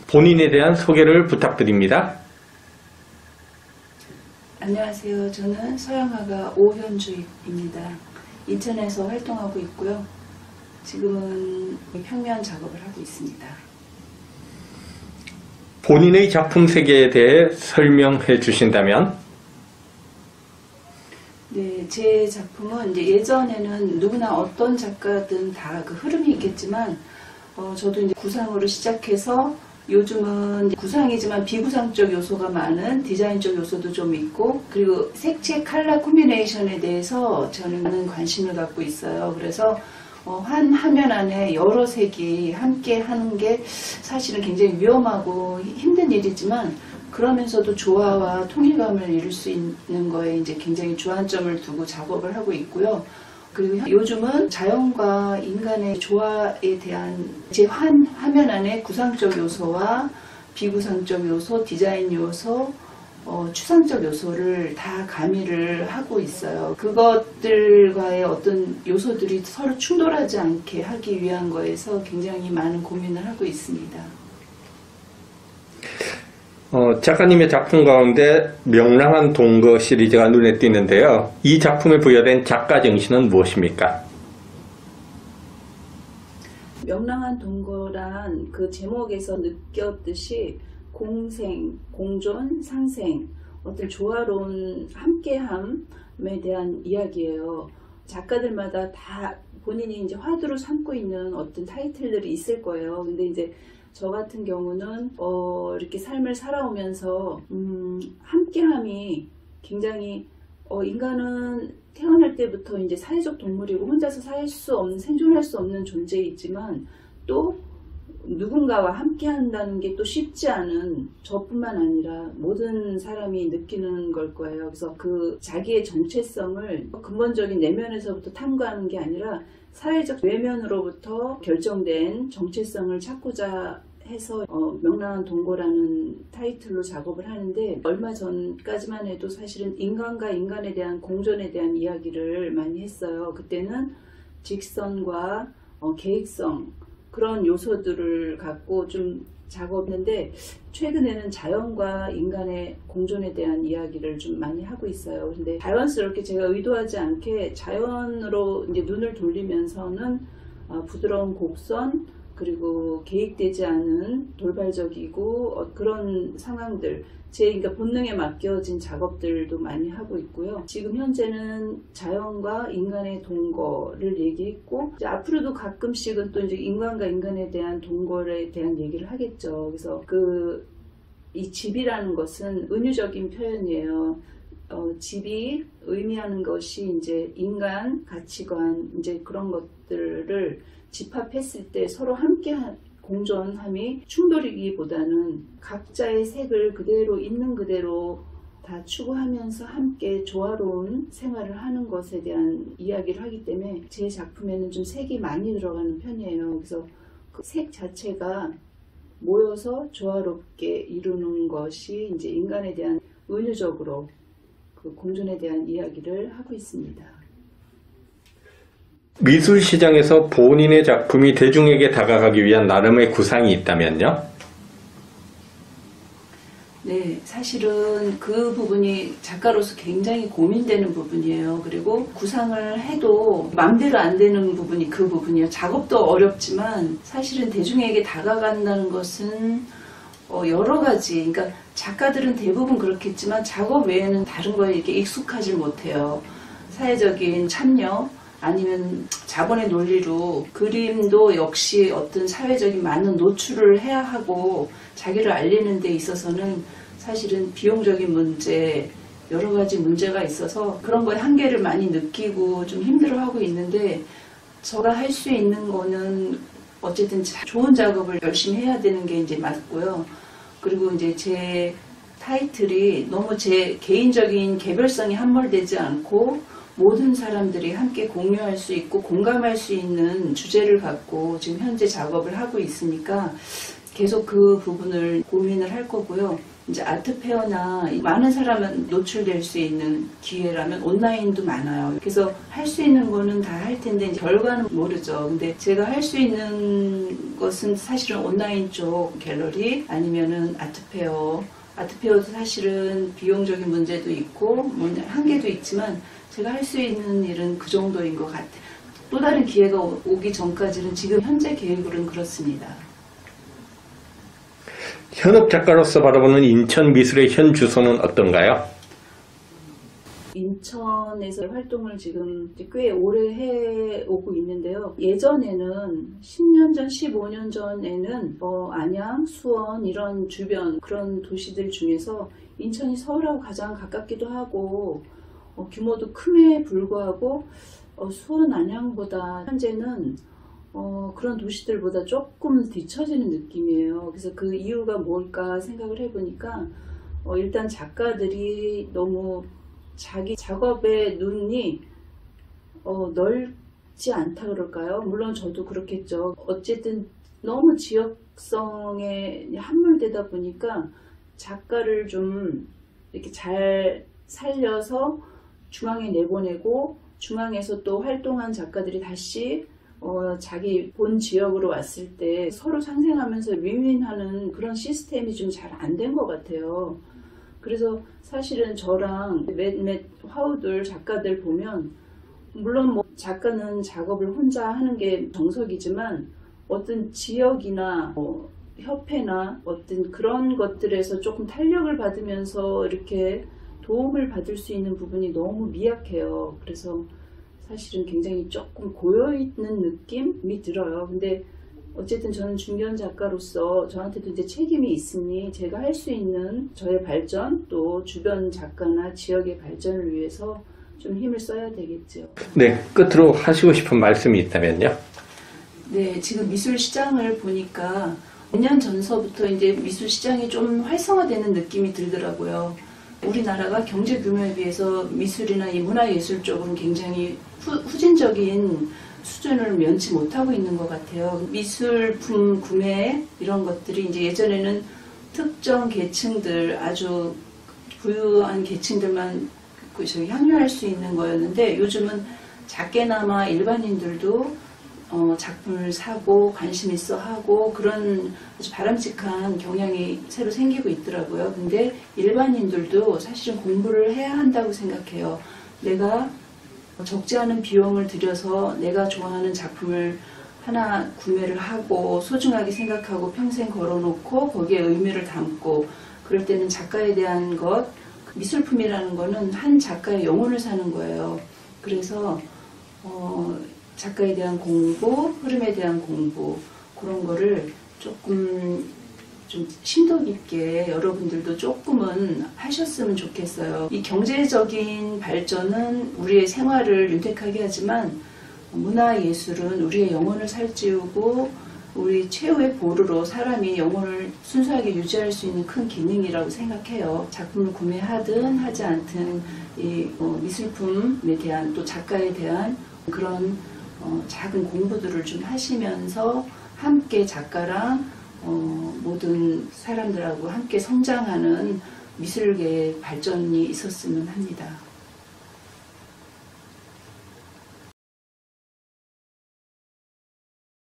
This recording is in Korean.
본인에 대한 소개를 부탁드립니다. 안녕하세요. 저는 서양화가 오현주입니다. 인천에서 활동하고 있고요. 지금은 평면 작업을 하고 있습니다. 본인의 작품 세계에 대해 설명해 주신다면? 네, 제 작품은 이제 예전에는 누구나 어떤 작가든 다 그 흐름이 있겠지만, 저도 이제 구상으로 시작해서 요즘은 구상이지만 비구상적 요소가 많은 디자인적 요소도 좀 있고, 그리고 색채 컬러 콤비네이션에 대해서 저는 많은 관심을 갖고 있어요. 그래서 한 화면 안에 여러 색이 함께 하는 게 사실은 굉장히 위험하고 힘든 일이지만, 그러면서도 조화와 통일감을 이룰 수 있는 거에 이제 굉장히 주안점을 두고 작업을 하고 있고요. 그리고 요즘은 자연과 인간의 조화에 대한 제 화면 안에 구상적 요소와 비구상적 요소, 디자인 요소, 추상적 요소를 다 가미를 하고 있어요. 그것들과의 어떤 요소들이 서로 충돌하지 않게 하기 위한 거에서 굉장히 많은 고민을 하고 있습니다. 작가님의 작품 가운데 명랑한 동거 시리즈가 눈에 띄는데요. 이 작품에 부여된 작가 정신은 무엇입니까? 명랑한 동거란 그 제목에서 느꼈듯이 공생, 공존, 상생, 어떤 조화로운 함께함에 대한 이야기예요. 작가들마다 다 본인이 이제 화두로 삼고 있는 어떤 타이틀들이 있을 거예요. 근데 이제 저 같은 경우는 이렇게 삶을 살아오면서 함께함이 굉장히 인간은 태어날 때부터 이제 사회적 동물이고 혼자서 살 수 없는 생존할 수 없는 존재이지만 또 누군가와 함께한다는 게 또 쉽지 않은 저뿐만 아니라 모든 사람이 느끼는 걸 거예요. 그래서 그 자기의 정체성을 근본적인 내면에서부터 탐구하는 게 아니라 사회적 외면으로부터 결정된 정체성을 찾고자 해서 명랑한 동거라는 타이틀로 작업을 하는데, 얼마 전까지만 해도 사실은 인간과 인간에 대한 공존에 대한 이야기를 많이 했어요. 그때는 직선과 계획성 그런 요소들을 갖고 좀 작업했는데, 최근에는 자연과 인간의 공존에 대한 이야기를 좀 많이 하고 있어요. 근데 자연스럽게 제가 의도하지 않게 자연으로 이제 눈을 돌리면서는 부드러운 곡선, 그리고 계획되지 않은 돌발적이고 그런 상황들, 제 그러니까 본능에 맡겨진 작업들도 많이 하고 있고요. 지금 현재는 자연과 인간의 동거를 얘기했고, 이제 앞으로도 가끔씩은 또 이제 인간과 인간에 대한 동거에 대한 얘기를 하겠죠. 그래서 이 집이라는 것은 은유적인 표현이에요. 집이 의미하는 것이 이제 인간 가치관 이제 그런 것들을 집합했을 때 서로 함께 공존함이 충돌이기보다는 각자의 색을 그대로 있는 그대로 다 추구하면서 함께 조화로운 생활을 하는 것에 대한 이야기를 하기 때문에 제 작품에는 좀 색이 많이 들어가는 편이에요. 그래서 그 색 자체가 모여서 조화롭게 이루는 것이 이제 인간에 대한 은유적으로 그 공존에 대한 이야기를 하고 있습니다. 미술 시장에서 본인의 작품이 대중에게 다가가기 위한 나름의 구상이 있다면요? 네, 사실은 그 부분이 작가로서 굉장히 고민되는 부분이에요. 그리고 구상을 해도 마음대로 안 되는 부분이 그 부분이에요. 작업도 어렵지만 사실은 대중에게 다가간다는 것은 여러 가지, 그러니까 작가들은 대부분 그렇겠지만 작업 외에는 다른 거에 이렇게 익숙하지 못해요. 사회적인 참여, 아니면 자본의 논리로 그림도 역시 어떤 사회적인 많은 노출을 해야 하고 자기를 알리는 데 있어서는 사실은 비용적인 문제, 여러 가지 문제가 있어서 그런 거에 한계를 많이 느끼고 좀 힘들어하고 있는데, 제가 할 수 있는 거는 어쨌든 좋은 작업을 열심히 해야 되는 게 이제 맞고요. 그리고 이제 제 타이틀이 너무 제 개인적인 개별성이 함몰되지 않고 모든 사람들이 함께 공유할 수 있고 공감할 수 있는 주제를 갖고 지금 현재 작업을 하고 있으니까 계속 그 부분을 고민을 할 거고요. 이제 아트페어나 많은 사람은 노출될 수 있는 기회라면 온라인도 많아요. 그래서 할 수 있는 거는 다 할 텐데 결과는 모르죠. 근데 제가 할 수 있는 것은 사실은 온라인 쪽 갤러리 아니면은 아트페어도 사실은 비용적인 문제도 있고 뭐 한계도 있지만 제가 할 수 있는 일은 그 정도인 것 같아요. 또 다른 기회가 오기 전까지는 지금 현재 계획으로는 그렇습니다. 현업 작가로서 바라보는 인천 미술의 현 주소는 어떤가요? 인천에서 활동을 지금 꽤 오래 해오고 있는데요. 예전에는 10년 전, 15년 전에는 안양, 수원 이런 주변 그런 도시들 중에서 인천이 서울하고 가장 가깝기도 하고 규모도 큼에 불구하고 수원, 안양보다 현재는 그런 도시들보다 조금 뒤처지는 느낌이에요. 그래서 그 이유가 뭘까 생각을 해보니까 일단 작가들이 너무 자기 작업의 눈이 넓지 않다 그럴까요? 물론 저도 그렇겠죠. 어쨌든 너무 지역성에 함몰되다 보니까 작가를 좀 이렇게 잘 살려서 중앙에 내보내고 중앙에서 또 활동한 작가들이 다시 자기 본 지역으로 왔을 때 서로 상생하면서 윈윈하는 그런 시스템이 좀 잘 안 된 것 같아요. 그래서 사실은 저랑 몇몇 화우들 작가들 보면 물론 뭐 작가는 작업을 혼자 하는 게 정석이지만 어떤 지역이나 협회나 어떤 그런 것들에서 조금 탄력을 받으면서 이렇게 도움을 받을 수 있는 부분이 너무 미약해요. 그래서 사실은 굉장히 조금 고여있는 느낌이 들어요. 근데 어쨌든 저는 중견 작가로서 저한테도 이제 책임이 있으니 제가 할 수 있는 저의 발전 또 주변 작가나 지역의 발전을 위해서 좀 힘을 써야 되겠죠. 네, 끝으로 하시고 싶은 말씀이 있다면요? 네, 지금 미술 시장을 보니까 몇 년 전서부터 이제 미술 시장이 좀 활성화되는 느낌이 들더라고요. 우리나라가 경제 규모에 비해서 미술이나 이 문화예술 쪽은 굉장히 후진적인 수준을 면치 못하고 있는 것 같아요. 미술품 구매 이런 것들이 이제 예전에는 특정 계층들 아주 부유한 계층들만 향유할 수 있는 거였는데 요즘은 작게나마 일반인들도 작품을 사고 관심 있어 하고 그런 아주 바람직한 경향이 새로 생기고 있더라고요. 근데 일반인들도 사실은 공부를 해야 한다고 생각해요. 내가 적지 않은 비용을 들여서 내가 좋아하는 작품을 하나 구매를 하고 소중하게 생각하고 평생 걸어놓고 거기에 의미를 담고 그럴 때는 작가에 대한 것, 미술품이라는 거는 한 작가의 영혼을 사는 거예요. 그래서 작가에 대한 공부, 흐름에 대한 공부 그런 거를 조금 좀 심도 깊게 여러분들도 조금은 하셨으면 좋겠어요. 이 경제적인 발전은 우리의 생활을 윤택하게 하지만 문화예술은 우리의 영혼을 살찌우고 우리 최후의 보루로 사람이 영혼을 순수하게 유지할 수 있는 큰 기능이라고 생각해요. 작품을 구매하든 하지 않든 이 미술품에 대한 또 작가에 대한 그런 작은 공부들을 좀 하시면서 함께 작가랑 모든 사람들하고 함께 성장하는 미술계의 발전이 있었으면 합니다.